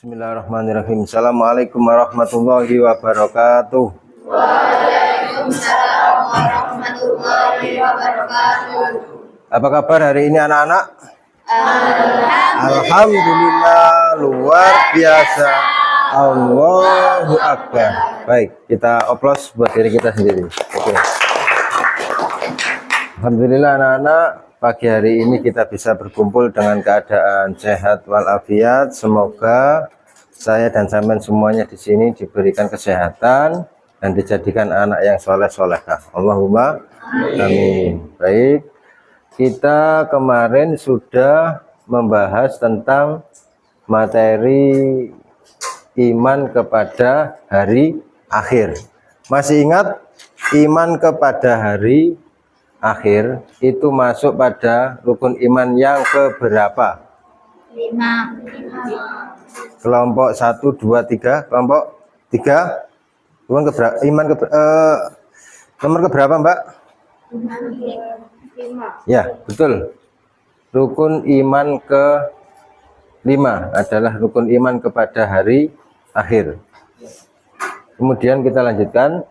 Bismillahirrahmanirrahim. Assalamualaikum warahmatullahi wabarakatuh. Waalaikumsalam warahmatullahi wabarakatuh. Apa kabar hari ini anak-anak? Alhamdulillah, luar biasa. Allahu Akbar. Baik, kita oplos buat diri kita sendiri. Oke. Alhamdulillah anak-anak, pagi hari ini kita bisa berkumpul dengan keadaan sehat walafiat. Semoga saya dan sampean semuanya di sini diberikan kesehatan dan dijadikan anak yang soleh-solehah. Allahumma amin. Baik, kita kemarin sudah membahas tentang materi iman kepada hari akhir. Masih ingat iman kepada hari akhir itu masuk pada rukun iman yang keberapa? 5. Kelompok 1, 2, 3. Kelompok 3. Iman nomor keberapa, Mbak? 5. Ya, betul. Rukun iman ke-5 adalah rukun iman kepada hari akhir. Kemudian kita lanjutkan.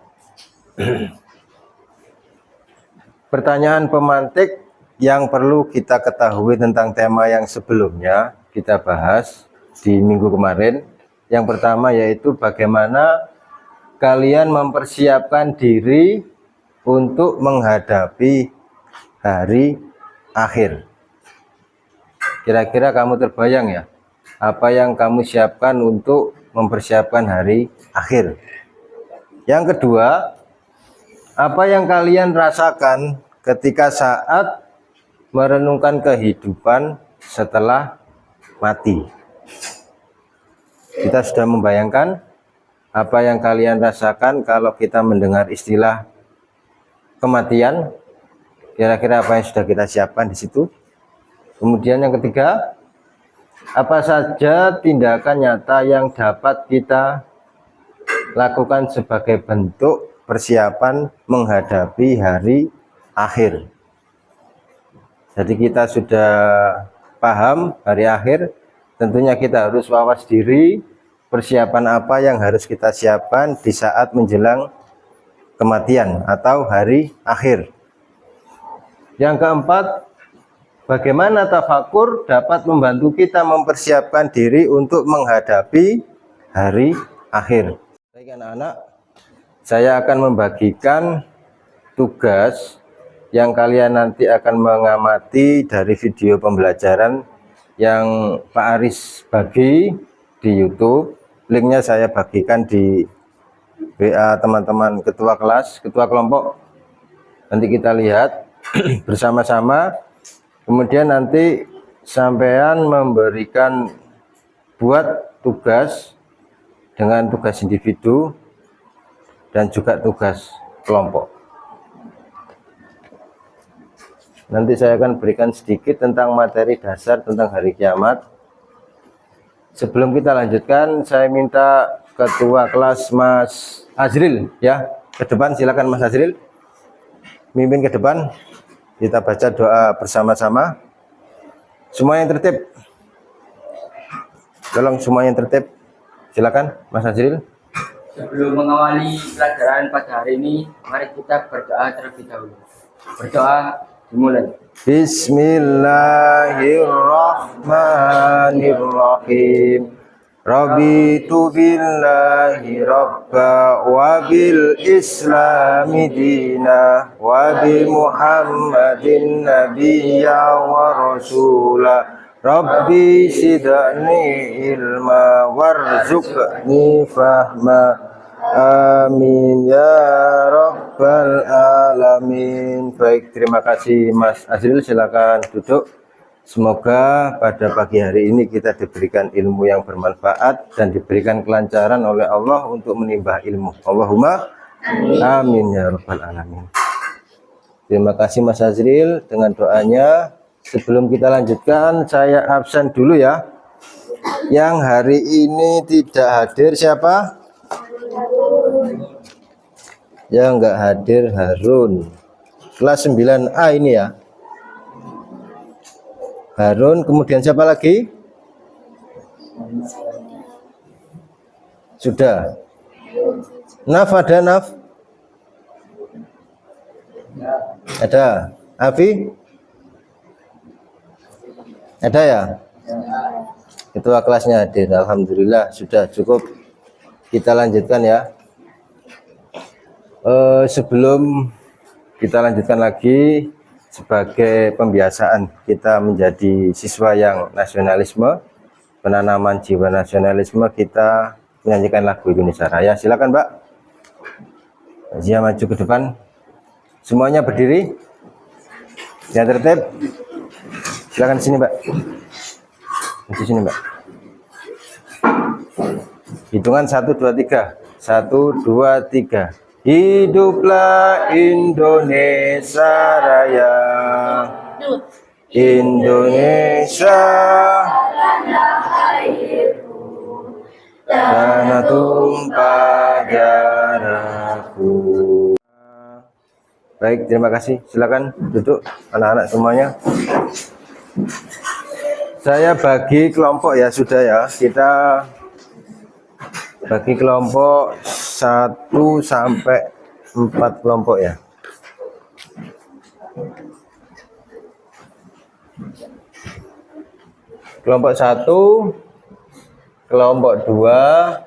Pertanyaan pemantik yang perlu kita ketahui tentang tema yang sebelumnya kita bahas di minggu kemarin. Yang pertama yaitu bagaimana kalian mempersiapkan diri untuk menghadapi hari akhir. Kira-kira kamu terbayang ya, apa yang kamu siapkan untuk mempersiapkan hari akhir? Yang kedua, apa yang kalian rasakan ketika saat merenungkan kehidupan setelah mati? Kita sudah membayangkan apa yang kalian rasakan kalau kita mendengar istilah kematian. Kira-kira apa yang sudah kita siapkan di situ? Kemudian yang ketiga, apa saja tindakan nyata yang dapat kita lakukan sebagai bentuk persiapan menghadapi hari akhir. Jadi kita sudah paham hari akhir, tentunya kita harus wawas diri, persiapan apa yang harus kita siapkan di saat menjelang kematian atau hari akhir. Yang keempat, bagaimana tafakur dapat membantu kita mempersiapkan diri untuk menghadapi hari akhir. Baik anak-anak, saya akan membagikan tugas yang kalian nanti akan mengamati dari video pembelajaran yang Pak Aris bagi di YouTube. Linknya saya bagikan di WA teman-teman ketua kelas, ketua kelompok. Nanti kita lihat bersama-sama. Kemudian nanti sampean memberikan buat tugas dengan tugas individu dan juga tugas kelompok. Nanti saya akan berikan sedikit tentang materi dasar tentang hari kiamat. Sebelum kita lanjutkan, saya minta ketua kelas Mas Azril ya, ke depan silakan Mas Azril. Mimpin ke depan. Kita baca doa bersama-sama. Semua yang tertib. Tolong semua yang tertib. Silakan Mas Azril. Sebelum mengawali pelajaran pada hari ini, mari kita berdoa terlebih dahulu. Berdoa dimulai. Bismillahirrahmanirrahim. Raditu billahi rabba wa bil islami dina wa bi Muhammadin nabiyya wa rasula. Rabbi sidani ilma warzuqni fahma. Amin ya rabbal alamin. Baik, terima kasih Mas Azril, silakan duduk. Semoga pada pagi hari ini kita diberikan ilmu yang bermanfaat dan diberikan kelancaran oleh Allah untuk menimba ilmu. Allahumma amin ya rabbal alamin. Terima kasih Mas Azril dengan doanya. Sebelum kita lanjutkan, saya absen dulu ya. Yang hari ini tidak hadir siapa? Yang enggak hadir Harun. Kelas 9A ini ya. Harun, kemudian siapa lagi? Sudah. Naf ada Naf? Ada. Afi? Ada ya? Ketua kelasnya hadir. Alhamdulillah sudah cukup. Kita lanjutkan ya. Sebelum kita lanjutkan lagi, sebagai pembiasaan kita menjadi siswa yang nasionalisme, penanaman jiwa nasionalisme, kita menyanyikan lagu Indonesia Raya. Silakan Mbak. Zia maju ke depan. Semuanya berdiri. Yang tertib. Silakan di sini Mbak. Di sini Mbak. Hitungan 1 2 3. 1 2 3. Hiduplah Indonesia Raya. Indonesia tanah tumpah darahku. Baik, terima kasih. Silakan duduk anak-anak semuanya. Saya bagi kelompok ya, sudah ya. Kita bagi kelompok 1 sampai 4 kelompok ya. Kelompok 1, kelompok 2,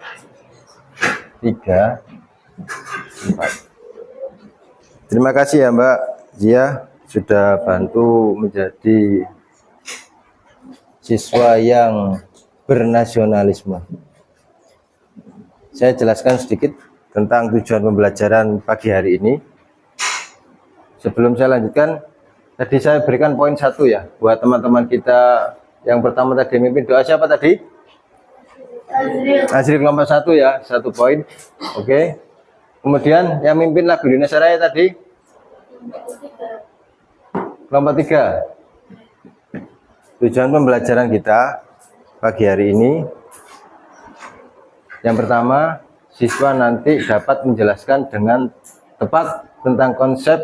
3, 4. Terima kasih ya Mbak Zia sudah bantu menjadi siswa yang bernasionalisme. Saya jelaskan sedikit tentang tujuan pembelajaran pagi hari ini. Sebelum saya lanjutkan, tadi saya berikan poin 1 ya buat teman-teman kita. Yang pertama tadi mimpin doa siapa tadi? Azril kelompok 1 ya, 1 poin. Oke. Kemudian yang mimpin lagu Indonesia Raya tadi? Kelompok 3. Tujuan pembelajaran kita pagi hari ini, yang pertama, siswa nanti dapat menjelaskan dengan tepat tentang konsep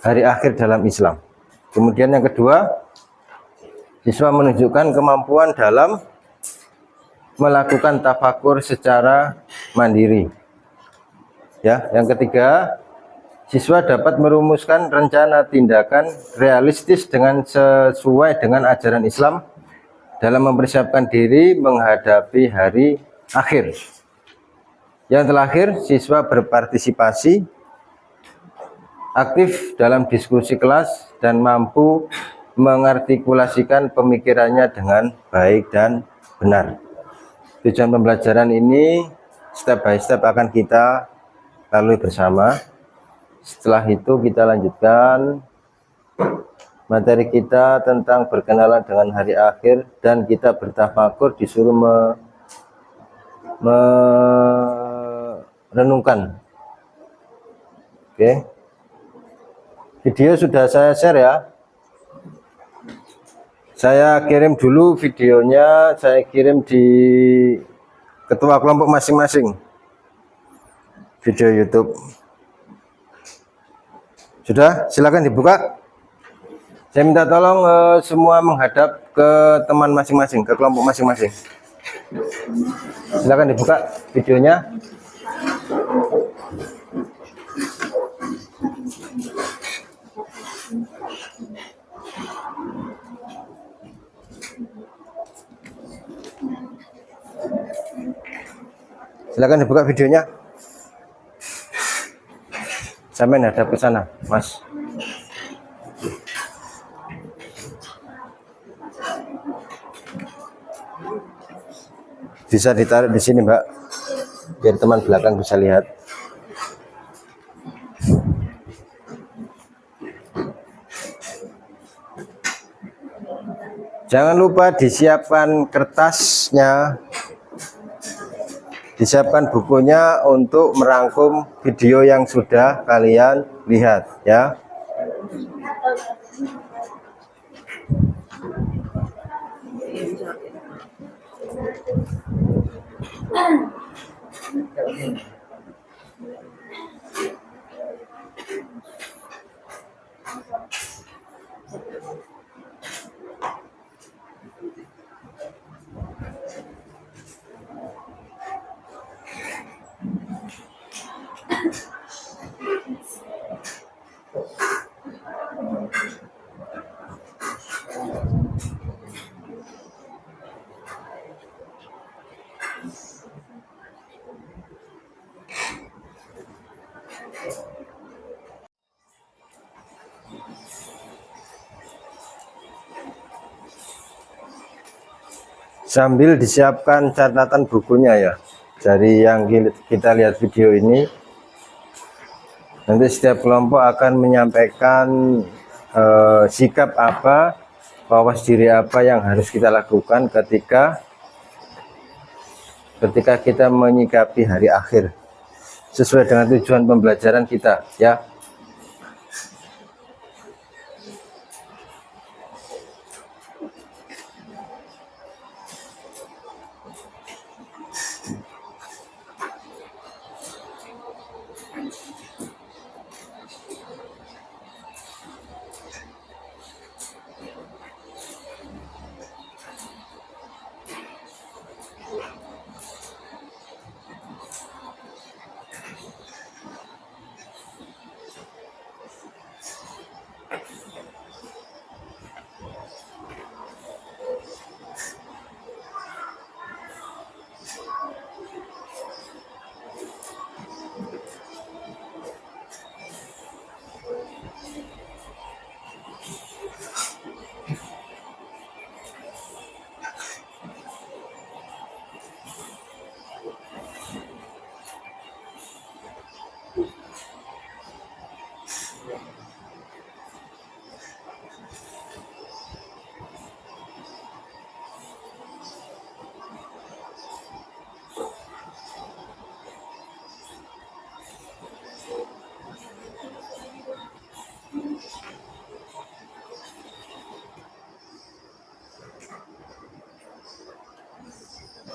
hari akhir dalam Islam. Kemudian yang kedua, siswa menunjukkan kemampuan dalam melakukan tafakur secara mandiri. Ya, yang ketiga, siswa dapat merumuskan rencana tindakan realistis dengan sesuai dengan ajaran Islam dalam mempersiapkan diri menghadapi hari akhir. Yang terakhir, siswa berpartisipasi aktif dalam diskusi kelas dan mampu mengartikulasikan pemikirannya dengan baik dan benar. Tujuan pembelajaran ini step by step akan kita lalui bersama. Setelah itu kita lanjutkan materi kita tentang berkenalan dengan hari akhir, dan kita bertafakur disuruh merenungkan. Oke. Video sudah saya share ya. Saya kirim dulu videonya, saya kirim di ketua kelompok masing-masing. Video YouTube. Sudah, silakan dibuka. Saya minta tolong semua menghadap ke teman masing-masing, ke kelompok masing-masing. Silakan dibuka videonya. Silakan dibuka videonya. Sampai hadap ke sana, Mas. Bisa ditaruh di sini, Mbak, biar teman belakang bisa lihat. Jangan lupa disiapkan kertasnya, disiapkan bukunya untuk merangkum video yang sudah kalian lihat ya. Sambil disiapkan catatan bukunya ya. Dari yang kita lihat video ini, nanti setiap kelompok akan menyampaikan sikap apa, awas diri apa yang harus kita lakukan ketika kita menyikapi hari akhir sesuai dengan tujuan pembelajaran kita ya.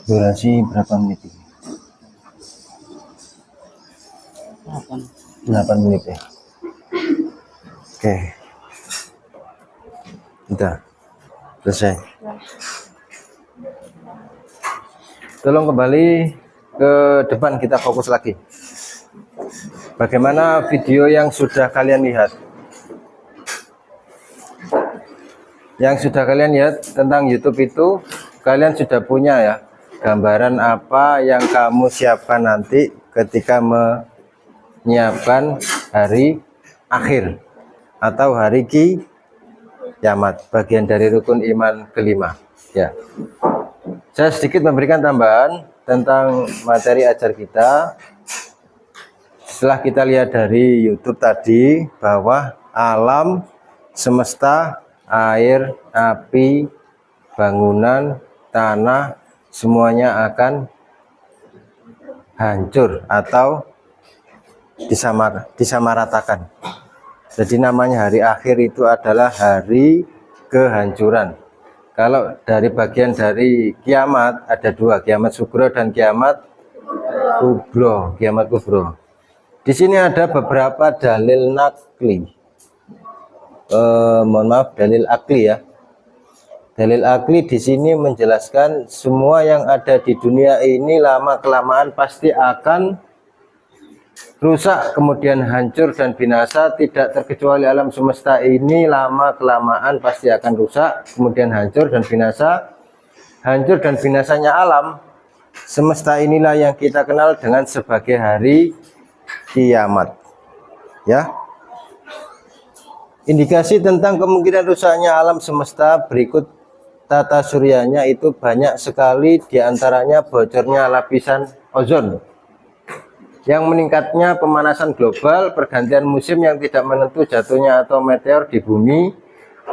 Durasi berapa menit ini? 8 menit ya. Oke. Udah. Selesai. Tolong kembali ke depan, kita fokus lagi. Bagaimana video yang sudah kalian lihat? Yang sudah kalian lihat tentang YouTube itu, kalian sudah punya ya gambaran apa yang kamu siapkan nanti ketika menyiapkan hari akhir atau hari kiamat, bagian dari rukun iman kelima ya. Saya sedikit memberikan tambahan tentang materi ajar kita. Setelah kita lihat dari YouTube tadi bahwa alam semesta, air, api, bangunan, tanah, semuanya akan hancur atau disamaratakan. Jadi namanya hari akhir itu adalah hari kehancuran. Kalau dari bagian dari kiamat ada dua, kiamat sugro dan kiamat kubro. Kiamat kubro. Di sini ada beberapa dalil nakli. Mohon maaf, dalil akli ya. Dalil akli di sini menjelaskan semua yang ada di dunia ini lama kelamaan pasti akan rusak, kemudian hancur dan binasa. Tidak terkecuali alam semesta ini lama kelamaan pasti akan rusak, kemudian hancur dan binasa. Hancur dan binasanya alam semesta inilah yang kita kenal dengan sebagai hari kiamat ya. Indikasi tentang kemungkinan rusaknya alam semesta berikut tata suryanya itu banyak sekali, diantaranya bocornya lapisan ozon, yang meningkatnya pemanasan global, pergantian musim yang tidak menentu, jatuhnya atau meteor di bumi,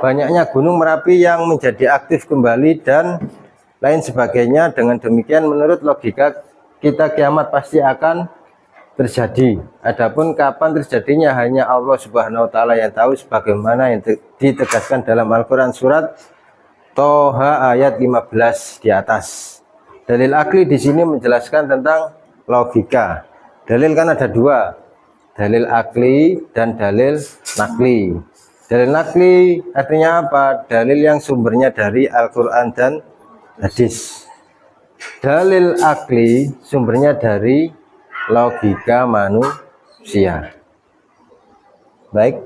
banyaknya gunung Merapi yang menjadi aktif kembali, dan lain sebagainya. Dengan demikian menurut logika kita kiamat pasti akan terjadi. Adapun kapan terjadinya hanya Allah Subhanahu wa taala yang tahu, sebagaimana yang ditegaskan dalam Al-Qur'an surat Toha ayat 15 di atas. Dalil akli di sini menjelaskan tentang logika. Dalil kan ada dua, dalil akli dan dalil nakli. Dalil nakli artinya apa? Dalil yang sumbernya dari Al-Qur'an dan hadis. Dalil akli sumbernya dari logika manusia. Baik.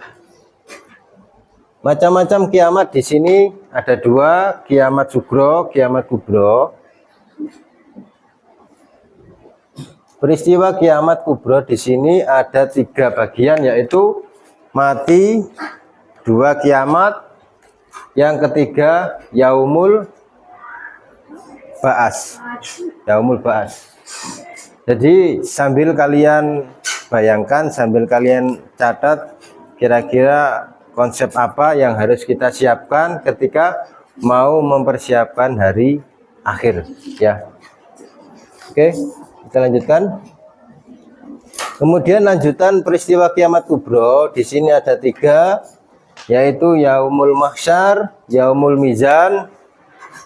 Macam-macam kiamat di sini ada dua, kiamat sugro, kiamat kubro. Peristiwa kiamat kubro di sini ada 3 bagian, yaitu mati, 2 kiamat, yang ketiga yaumul ba'as. Yaumul ba'as. Jadi sambil kalian bayangkan, sambil kalian catat kira-kira konsep apa yang harus kita siapkan ketika mau mempersiapkan hari akhir ya. Oke, kita lanjutkan. Kemudian lanjutan peristiwa kiamat kubro di sini ada 3, yaitu yaumul mahsyar, yaumul mizan,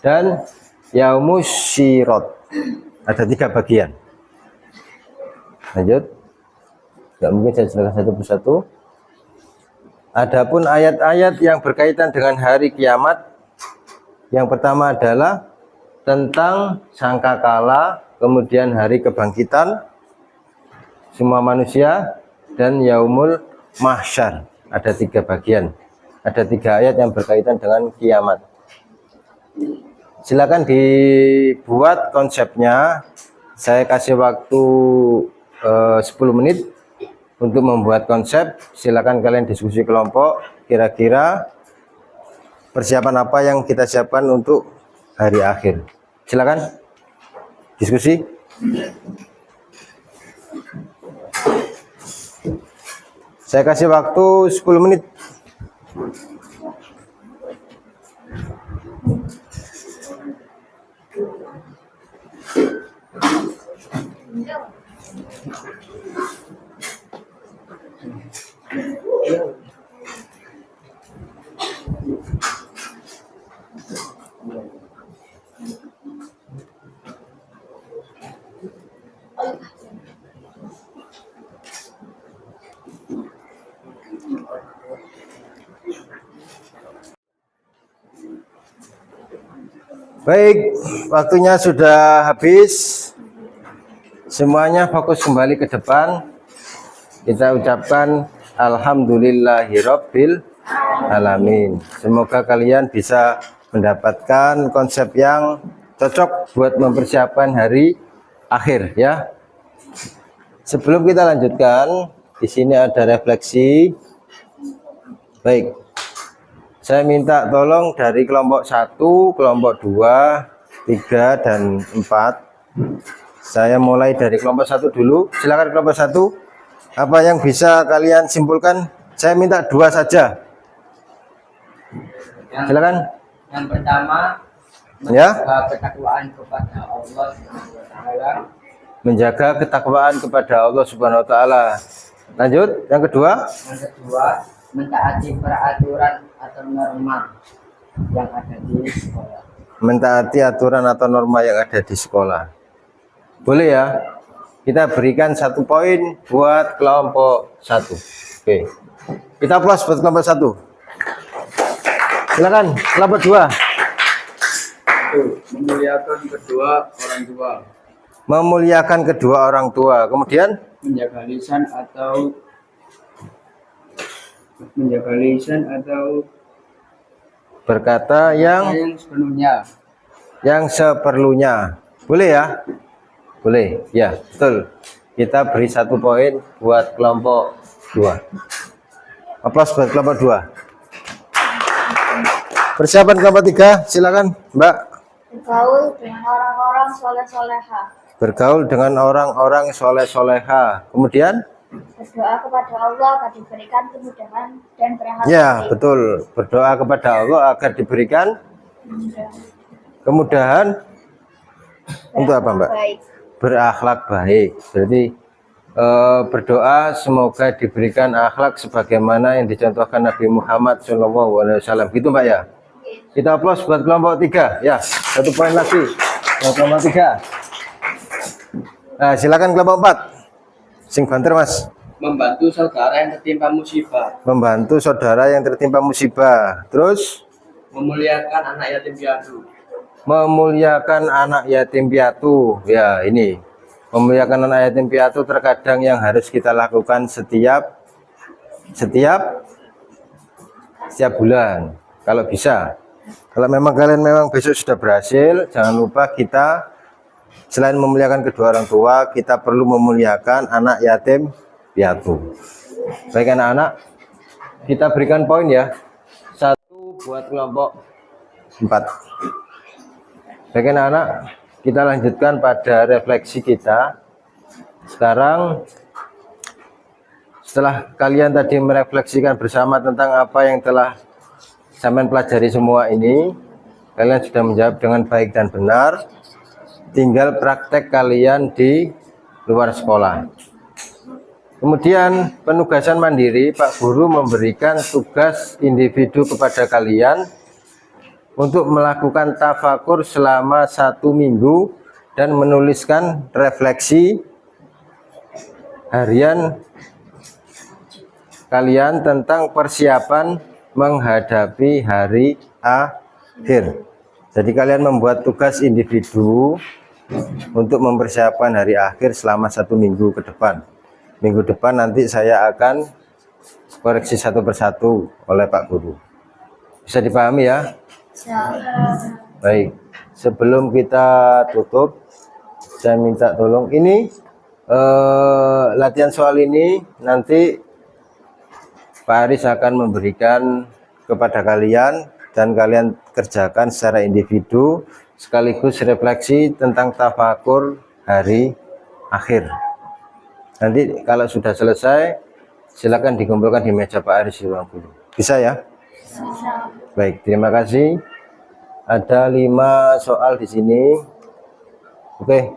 dan yaumus syirat. Ada 3 bagian. Lanjut. Nggak mungkin saya jelaskan satu persatu. Adapun ayat-ayat yang berkaitan dengan hari kiamat, yang pertama adalah tentang sangkakala, kemudian hari kebangkitan semua manusia, dan yaumul mahsyar. Ada 3 bagian. Ada 3 ayat yang berkaitan dengan kiamat. Silakan dibuat konsepnya. Saya kasih waktu 10 menit untuk membuat konsep. Silakan kalian diskusi kelompok. Kira-kira persiapan apa yang kita siapkan untuk hari akhir. Silakan diskusi. Saya kasih waktu 10 menit. Baik, waktunya sudah habis. Semuanya fokus kembali ke depan. Kita ucapkan alhamdulillahirabbil alamin. Semoga kalian bisa mendapatkan konsep yang cocok buat mempersiapkan hari akhir ya. Sebelum kita lanjutkan, di sini ada refleksi. Baik. Saya minta tolong dari kelompok 1, kelompok 2, 3, dan 4. Saya mulai dari kelompok 1 dulu. Silakan kelompok 1. Apa yang bisa kalian simpulkan? Saya minta 2 saja. Silakan. Yang pertama, Ya. menjaga ketakwaan kepada Allah Taala. Menjaga ketakwaan kepada Allah Subhanahu wa taala. Lanjut, yang kedua. Yang kedua, mentaati peraturan atau norma yang ada di sekolah. Mentaati aturan atau norma yang ada di sekolah. Boleh ya? Kita berikan 1 poin buat kelompok 1. Oke. Kita plus buat kelompok 1. Silakan kelompok 2. Memuliakan kedua orang tua. Memuliakan kedua orang tua. Kemudian Menjaga lisan atau berkata yang sepenuhnya. seperlunya. Boleh ya? Boleh. Ya, betul. Kita beri 1 poin buat kelompok 2. Aplaus buat kelompok 2. Persiapan kelompok 3, silakan, Mbak. Bergaul dengan orang-orang soleh-soleha. Bergaul dengan orang-orang soleh-soleha. Kemudian? Berdoa kepada Allah agar diberikan kemudahan dan berakhlak Ya, baik. betul. Berdoa kepada Allah agar diberikan kemudahan untuk apa, Mbak? Baik. Berakhlak baik. Berarti berdoa semoga diberikan akhlak sebagaimana yang dicontohkan Nabi Muhammad SAW. Gitu, Mbak ya? Kita aplaus buat kelompok 3. Ya, 1 poin lagi. Kelompok 3. Nah, silakan kelompok 4. Sing banter, Mas. Membantu saudara yang tertimpa musibah. Membantu saudara yang tertimpa musibah. Terus Memuliakan anak yatim piatu. memuliakan anak yatim piatu. Ya, ini memuliakan anak yatim piatu terkadang yang harus kita lakukan setiap bulan kalau bisa. Kalau memang kalian besok sudah berhasil, jangan lupa kita selain memuliakan kedua orang tua, kita perlu memuliakan anak yatim piatu. Baik anak-anak, kita berikan poin ya. 1 buat kelompok 4. Baik anak-anak, kita lanjutkan pada refleksi kita. Sekarang setelah kalian tadi merefleksikan bersama tentang apa yang telah sampean pelajari semua ini, kalian sudah menjawab dengan baik dan benar. Tinggal praktek kalian di luar sekolah. Kemudian penugasan mandiri, Pak Guru memberikan tugas individu kepada kalian untuk melakukan tafakur selama 1 minggu dan menuliskan refleksi harian kalian tentang persiapan menghadapi hari akhir. Jadi kalian membuat tugas individu untuk mempersiapkan hari akhir selama 1 minggu ke depan. Minggu depan nanti saya akan koreksi satu persatu oleh Pak Guru. Bisa dipahami ya? Baik, sebelum kita tutup, saya minta tolong ini latihan soal ini nanti Pak Aris akan memberikan kepada kalian dan kalian kerjakan secara individu sekaligus refleksi tentang tafakur hari akhir. Nanti kalau sudah selesai silakan dikumpulkan di meja Pak Aris di ruang guru. Bisa ya? Bisa. Baik, terima kasih. Ada 5 soal di sini. Oke.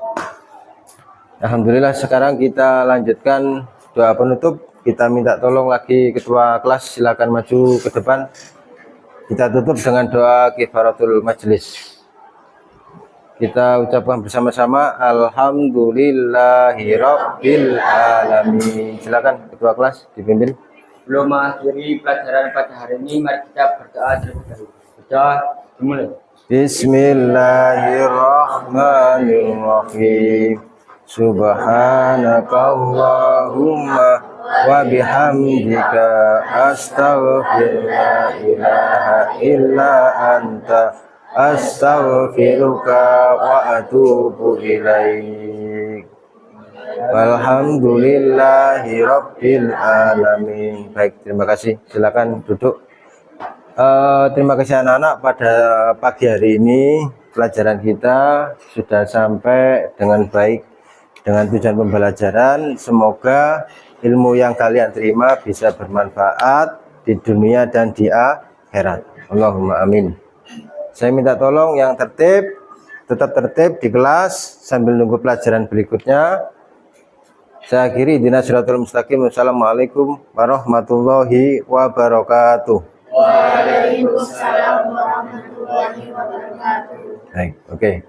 Alhamdulillah, sekarang kita lanjutkan doa penutup. Kita minta tolong lagi ketua kelas, silakan maju ke depan. Kita tutup dengan doa kifaratul majelis. Kita ucapkan bersama-sama alhamdulillahirabbil alamin. Silakan ketua kelas dipimpin. Sebelum mengakhiri pelajaran pada hari ini, mari kita berdoa terlebih dahulu. Berdoa dimulai. Bismillahirrahmanirrahim. Subhanakallahumma wa bihamdika astaghfirullah ilaha illa anta astaghfiruka wa atubu ilaik. Walhamdulillahi rabbil alamin. Baik, terima kasih. Silakan duduk. Terima kasih anak-anak, pada pagi hari ini pelajaran kita sudah sampai dengan baik dengan tujuan pembelajaran. Semoga ilmu yang kalian terima bisa bermanfaat di dunia dan di akhirat. Allahumma amin. Saya minta tolong yang tertib, tetap tertib di kelas sambil nunggu pelajaran berikutnya. Saya akhiri dina siratul mustaqim. Wassalamualaikum warahmatullahi wabarakatuh. Waalaikumsalam warahmatullahi wabarakatuh. Baik, oke.